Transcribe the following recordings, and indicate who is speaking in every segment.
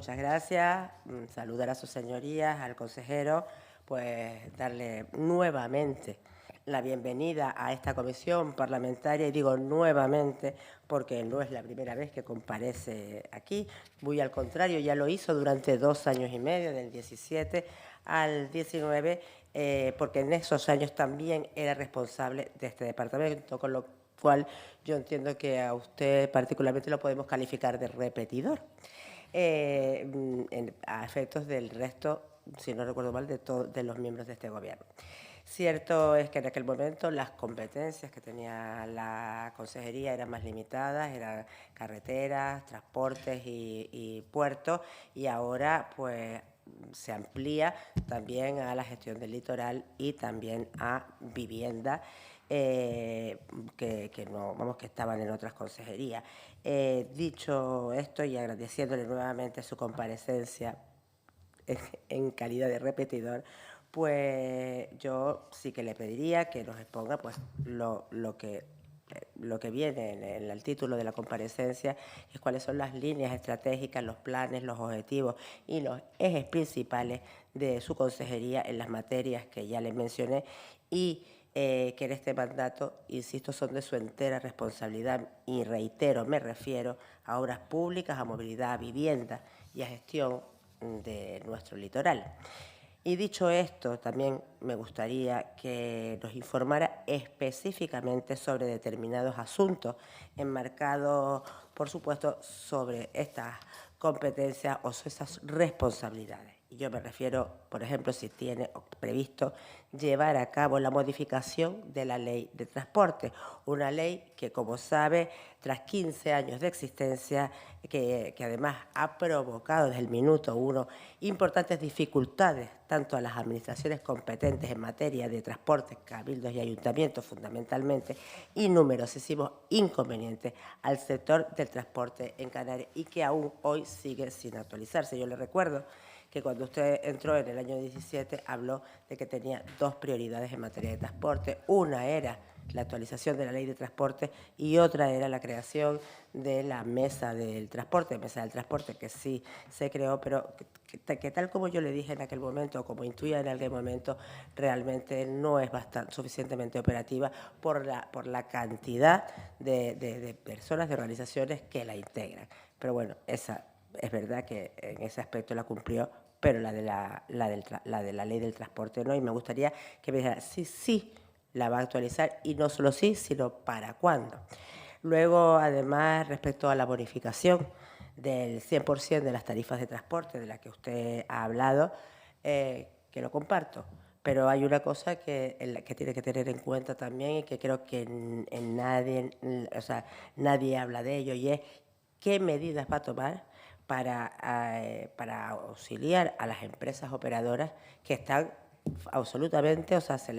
Speaker 1: Muchas gracias. Saludar a sus señorías, al consejero, pues darle nuevamente la bienvenida a esta comisión parlamentaria, y digo nuevamente porque no es la primera vez que comparece aquí, muy al contrario, ya lo hizo durante 2 años y medio, del 17 al 19, porque en esos años también era responsable de este departamento, con lo cual yo entiendo que a usted particularmente lo podemos calificar de repetidor. A efectos del resto, si no recuerdo mal, de los miembros de este gobierno. Cierto es que en aquel momento las competencias que tenía la consejería eran más limitadas, eran carreteras, transportes y puertos, y ahora pues se amplía también a la gestión del litoral y también a vivienda, que estaban en otras consejerías. Dicho esto y agradeciéndole nuevamente su comparecencia en calidad de repetidor, pues yo sí que le pediría que nos exponga pues lo que viene en el título de la comparecencia, es cuáles son las líneas estratégicas, los planes, los objetivos y los ejes principales de su consejería en las materias que ya les mencioné, y que en este mandato, insisto, son de su entera responsabilidad, y reitero, me refiero a obras públicas, a movilidad, a vivienda y a gestión de nuestro litoral. Y dicho esto, también me gustaría que nos informara específicamente sobre determinados asuntos enmarcados, por supuesto, sobre estas competencias o esas responsabilidades. Y yo me refiero, por ejemplo, si tiene previsto llevar a cabo la modificación de la Ley de Transporte, una ley que, como sabe, tras 15 años de existencia, que además ha provocado desde el minuto uno importantes dificultades tanto a las administraciones competentes en materia de transporte, cabildos y ayuntamientos fundamentalmente, y numerosísimos inconvenientes al sector del transporte en Canarias, y que aún hoy sigue sin actualizarse. Yo le recuerdo que cuando usted entró en el año 17 habló de que tenía 2 prioridades en materia de transporte. Una era la actualización de la Ley de Transporte y otra era la creación de la Mesa del Transporte, que sí se creó, pero que tal como yo le dije en aquel momento, o como intuía en aquel momento, realmente no es suficientemente operativa por la cantidad de personas, de organizaciones que la integran. Pero bueno, esa es verdad que en ese aspecto la cumplió, pero la de la Ley del Transporte no, y me gustaría que me dijera sí la va a actualizar, y no solo sí, sino para cuándo. Luego, además, respecto a la bonificación del 100% de las tarifas de transporte de la que usted ha hablado, que lo comparto, pero hay una cosa que tiene que tener en cuenta también, y que creo que nadie habla de ello, y es qué medidas va a tomar para auxiliar a las empresas operadoras que están absolutamente, se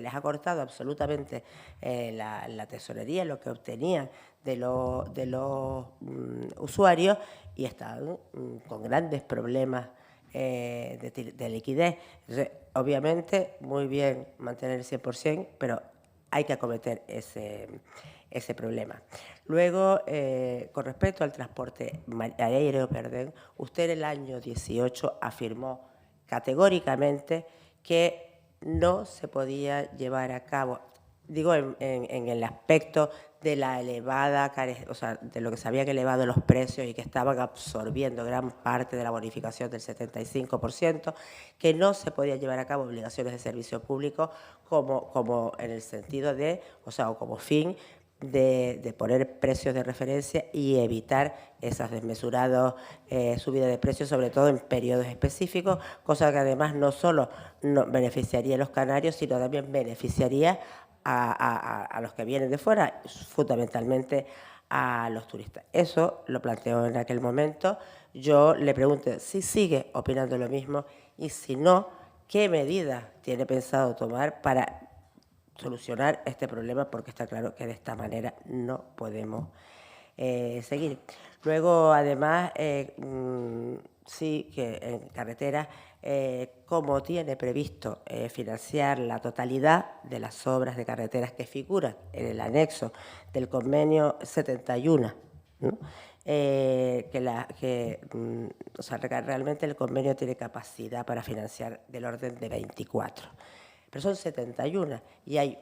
Speaker 1: les ha cortado absolutamente la tesorería, lo que obtenían de los usuarios, y están con grandes problemas de liquidez. Entonces, obviamente, muy bien mantener el 100%, pero hay que acometer ese problema. Luego, con respecto al transporte aéreo, usted en el año 18 afirmó categóricamente que no se podía llevar a cabo, digo en el aspecto de la elevada, de lo que se habían elevado los precios y que estaban absorbiendo gran parte de la bonificación del 75%, que no se podía llevar a cabo obligaciones de servicio público como en el sentido de, o como fin de poner precios de referencia y evitar esas desmesuradas subidas de precios, sobre todo en periodos específicos, cosa que además no solo beneficiaría a los canarios, sino también beneficiaría a los que vienen de fuera, fundamentalmente a los turistas. Eso lo planteó en aquel momento. Yo le pregunto si sigue opinando lo mismo, y si no, ¿qué medidas tiene pensado tomar para solucionar este problema? Porque está claro que de esta manera no podemos seguir. Luego, además, sí que en carreteras, como tiene previsto financiar la totalidad de las obras de carreteras que figuran en el anexo del convenio 71, ¿no? o sea, realmente el convenio tiene capacidad para financiar del orden de 24, pero son 71 y hay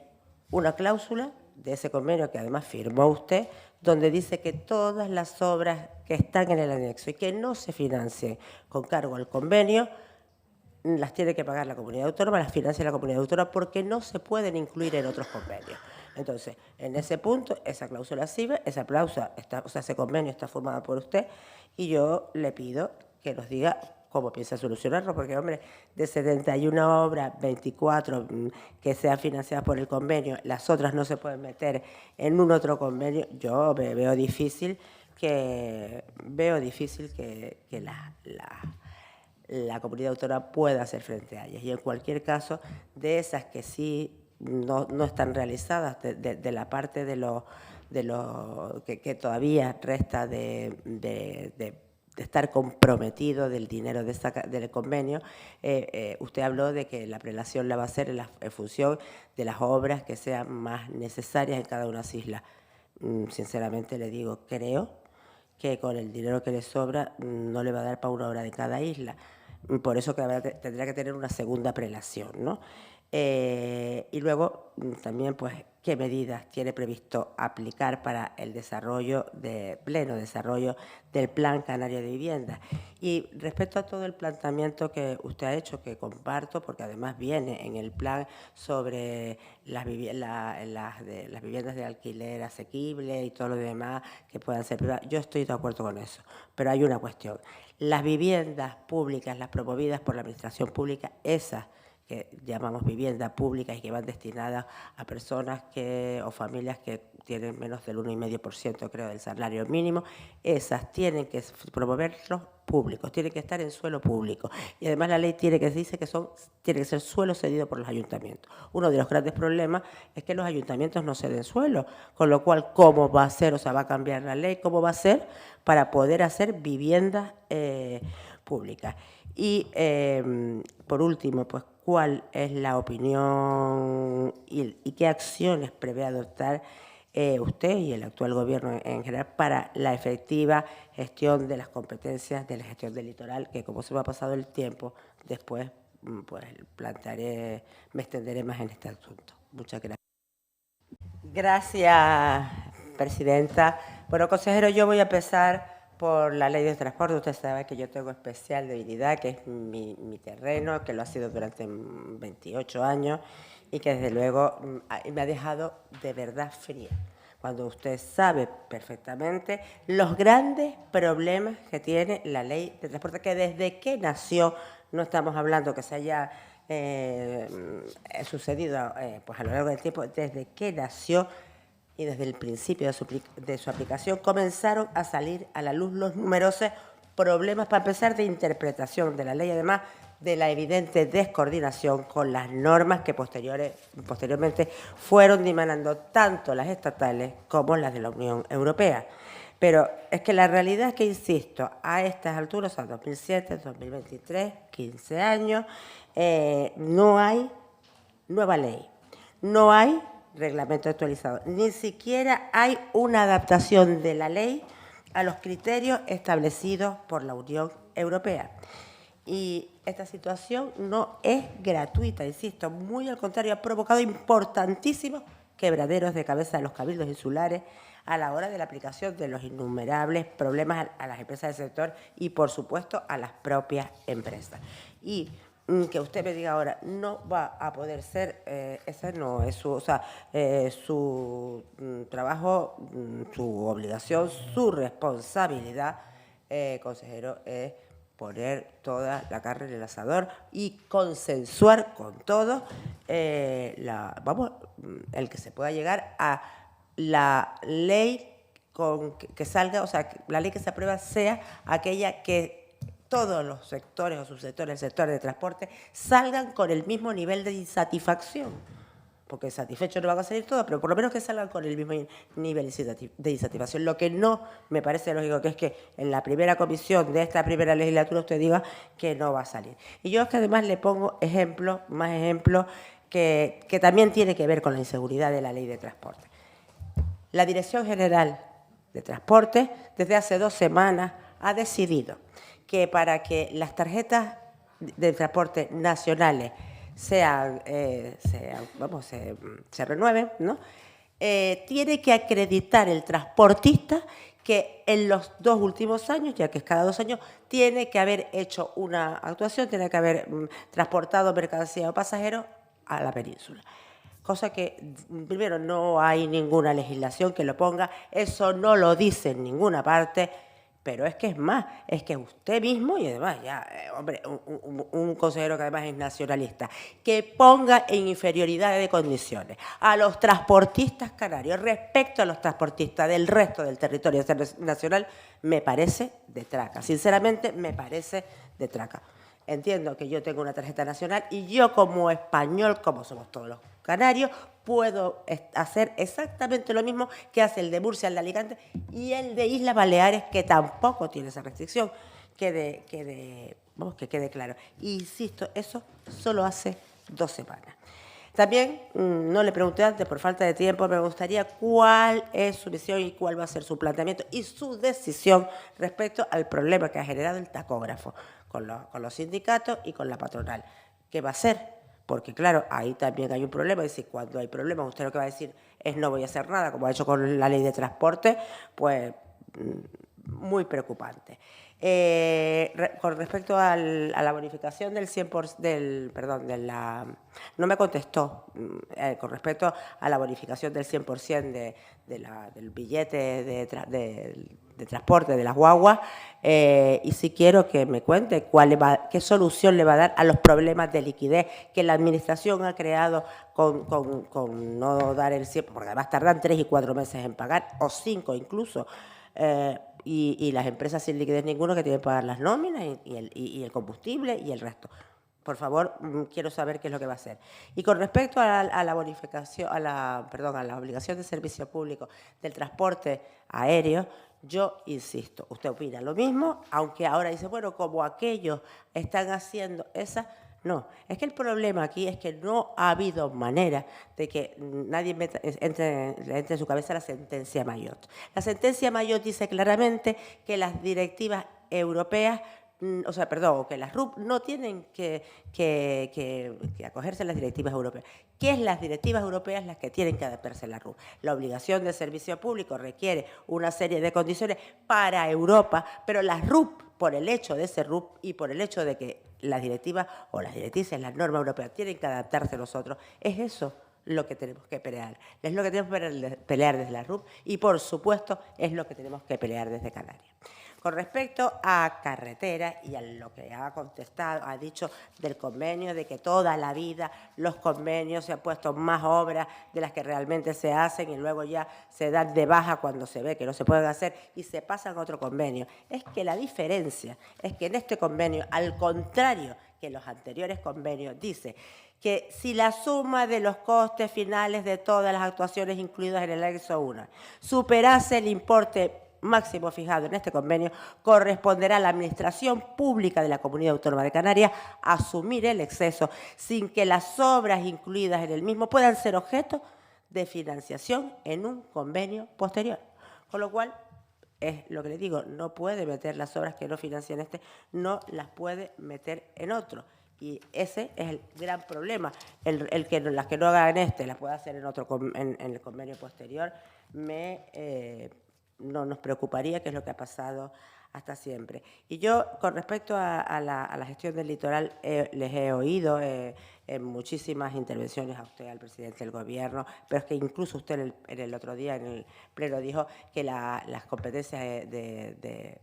Speaker 1: una cláusula de ese convenio que además firmó usted, donde dice que todas las obras que están en el anexo y que no se financien con cargo al convenio, las tiene que pagar la comunidad autónoma, las financia la comunidad autónoma, porque no se pueden incluir en otros convenios. Entonces, en ese punto, esa cláusula sirve, esa cláusula, o sea, ese convenio está formado por usted, y yo le pido que nos diga cómo piensa solucionarlo, porque, hombre, de 71 obras, 24 que sean financiadas por el convenio, las otras no se pueden meter en un otro convenio, yo veo difícil que la comunidad autónoma pueda hacer frente a ellas. Y en cualquier caso, de esas que sí no están realizadas, de la parte de lo que todavía resta de estar comprometido del dinero del convenio, usted habló de que la prelación la va a hacer en función de las obras que sean más necesarias en cada una de las islas. Sinceramente le digo, creo que con el dinero que le sobra no le va a dar para una obra de cada isla. Por eso que tendrá que tener una segunda prelación, ¿no? Y luego también, pues, qué medidas tiene previsto aplicar para el pleno desarrollo del Plan Canario de Vivienda. Y respecto a todo el planteamiento que usted ha hecho, que comparto, porque además viene en el plan sobre las viviendas de alquiler asequible y todo lo demás que puedan ser privadas, yo estoy de acuerdo con eso, pero hay una cuestión. Las viviendas públicas, las promovidas por la administración pública, esas que llamamos viviendas públicas y que van destinadas a personas o familias que tienen menos del 1,5%, creo, del salario mínimo, esas tienen que promoverlos públicos, tienen que estar en suelo público. Y además la ley dice que tiene que ser suelo cedido por los ayuntamientos. Uno de los grandes problemas es que los ayuntamientos no ceden suelo, con lo cual, ¿cómo va a ser? O sea, va a cambiar la ley, ¿cómo va a ser para poder hacer viviendas públicas? Y, por último, pues, ¿cuál es la opinión y qué acciones prevé adoptar usted y el actual gobierno en general para la efectiva gestión de las competencias de la gestión del litoral, que como se me ha pasado el tiempo, después pues me extenderé más en este asunto? Muchas gracias. Gracias, presidenta. Bueno, consejero, yo voy a empezar por la ley de transporte. Usted sabe que yo tengo especial debilidad, que es mi terreno, que lo ha sido durante 28 años y que desde luego me ha dejado de verdad fría. Cuando usted sabe perfectamente los grandes problemas que tiene la ley de transporte, que desde que nació, no estamos hablando que se haya sucedido pues a lo largo del tiempo, desde que nació y desde el principio de su aplicación comenzaron a salir a la luz los numerosos problemas, para empezar, de interpretación de la ley, además de la evidente descoordinación con las normas que posteriormente fueron dimanando tanto las estatales como las de la Unión Europea. Pero es que la realidad es que, insisto, a estas alturas, a 2007, 2023, 15 años, no hay nueva ley, no hay reglamento actualizado, ni siquiera hay una adaptación de la ley a los criterios establecidos por la Unión Europea. Y esta situación no es gratuita, insisto, muy al contrario, ha provocado importantísimos quebraderos de cabeza de los cabildos insulares a la hora de la aplicación de los innumerables problemas a las empresas del sector y, por supuesto, a las propias empresas. Y que usted me diga ahora, no va a poder ser, esa no es su trabajo, su obligación, su responsabilidad, consejero, es poner toda la carne en el asador y consensuar con todos el que se pueda llegar a la ley que salga, o sea, que la ley que se aprueba sea aquella que todos los sectores o subsectores del sector de transporte salgan con el mismo nivel de insatisfacción, porque satisfechos no van a salir todos, pero por lo menos que salgan con el mismo nivel de insatisfacción. Lo que no me parece lógico que es que en la primera comisión de esta primera legislatura usted diga que no va a salir. Y yo es que además le pongo más ejemplos que también tiene que ver con la inseguridad de la ley de transporte. La Dirección General de Transporte, desde hace 2 semanas, ha decidido que para que las tarjetas de transporte nacionales se renueven, ¿no? Tiene que acreditar el transportista que en los 2 últimos años, ya que es cada 2 años, tiene que haber hecho una actuación, tiene que haber transportado mercancía o pasajeros a la península. Cosa que, primero, no hay ninguna legislación que lo ponga, eso no lo dice en ninguna parte, pero es que es más, es que usted mismo, y además ya, hombre, un consejero que además es nacionalista, que ponga en inferioridad de condiciones a los transportistas canarios respecto a los transportistas del resto del territorio nacional, me parece de traca. Sinceramente, me parece de traca. Entiendo que yo tengo una tarjeta nacional y yo como español, como somos todos los canarios, puedo hacer exactamente lo mismo que hace el de Murcia, el de Alicante y el de Islas Baleares, que tampoco tiene esa restricción, que quede claro. Y insisto, eso solo hace 2 semanas. También, no le pregunté antes, por falta de tiempo, me gustaría cuál es su visión y cuál va a ser su planteamiento y su decisión respecto al problema que ha generado el tacógrafo con los sindicatos y con la patronal. ¿Qué va a hacer? Porque, claro, ahí también hay un problema. Es decir, cuando hay problemas, usted lo que va a decir es no voy a hacer nada, como ha hecho con la ley de transporte, pues muy preocupante. Con respecto a la bonificación del 100%, no me contestó, con respecto a la bonificación del 100% del billete de transporte de las guaguas, y si quiero que me cuente qué solución le va a dar a los problemas de liquidez que la Administración ha creado con no dar el 100%, porque además tardan 3 y 4 meses en pagar, o 5 incluso, y las empresas sin liquidez ninguno que tienen que pagar las nóminas y el combustible y el resto. Por favor, quiero saber qué es lo que va a hacer. Y con respecto a la bonificación, a la obligación de servicio público del transporte aéreo, yo insisto, usted opina lo mismo, aunque ahora dice, bueno, como aquellos están haciendo esa. No, es que el problema aquí es que no ha habido manera de que nadie entre en su cabeza la sentencia Mayotte. La sentencia Mayotte dice claramente que las directivas europeas, que las RUP no tienen que acogerse a las directivas europeas. ¿Qué es las directivas europeas las que tienen que adaptarse a la RUP? La obligación de servicio público requiere una serie de condiciones para Europa, pero las RUP, por el hecho de ser RUP y por el hecho de que las directivas o las directrices, las normas europeas tienen que adaptarse a nosotros, es eso lo que tenemos que pelear. Es lo que tenemos que pelear desde la RUP y, por supuesto, es lo que tenemos que pelear desde Canarias. Con respecto a carretera y a lo que ha contestado, ha dicho del convenio, de que toda la vida los convenios se han puesto más obras de las que realmente se hacen y luego ya se dan de baja cuando se ve que no se pueden hacer y se pasan a otro convenio. Es que la diferencia es que en este convenio, al contrario que los anteriores convenios, dice que si la suma de los costes finales de todas las actuaciones incluidas en el anexo 1 superase el importe máximo fijado en este convenio, corresponderá a la Administración Pública de la Comunidad Autónoma de Canarias asumir el exceso sin que las obras incluidas en el mismo puedan ser objeto de financiación en un convenio posterior. Con lo cual, es lo que le digo, no puede meter las obras que no financian este, no las puede meter en otro. Y ese es el gran problema. Las que no hagan este las pueda hacer en otro en el convenio posterior, no nos preocuparía, que es lo que ha pasado hasta siempre. Y yo, con respecto a la gestión del litoral, les he oído en muchísimas intervenciones a usted, al presidente del Gobierno, pero es que incluso usted en el otro día en el Pleno dijo que las competencias de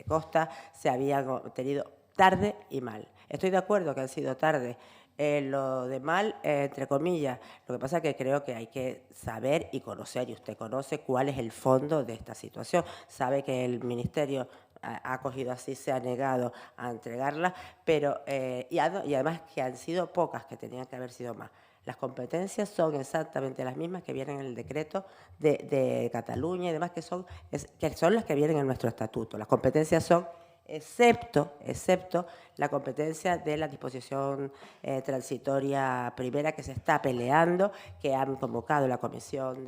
Speaker 1: costa se habían obtenido tarde y mal. Estoy de acuerdo que han sido tarde. Lo de mal, entre comillas, lo que pasa es que creo que hay que saber y conocer, y usted conoce cuál es el fondo de esta situación. Sabe que el Ministerio ha cogido así, se ha negado a entregarla, pero y además que han sido pocas, que tenían que haber sido más. Las competencias son exactamente las mismas que vienen en el decreto de Cataluña y demás, que son las que vienen en nuestro estatuto. Las competencias son excepto la competencia de la disposición transitoria primera que se está peleando, que han convocado la comisión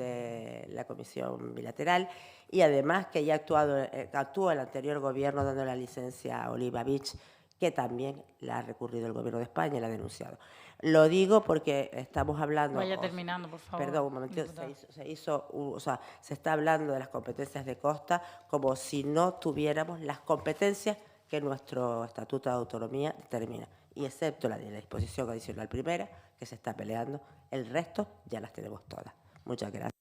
Speaker 1: bilateral y además que ya actuó el anterior gobierno dando la licencia a Oliva Beach, que también la ha recurrido el gobierno de España y la ha denunciado. Lo digo porque estamos hablando...
Speaker 2: Vaya terminando, por favor.
Speaker 1: Perdón, un momentito. Se está hablando de las competencias de costa como si no tuviéramos las competencias que nuestro Estatuto de Autonomía determina. Y excepto la de la disposición adicional primera, que se está peleando, el resto ya las tenemos todas. Muchas gracias.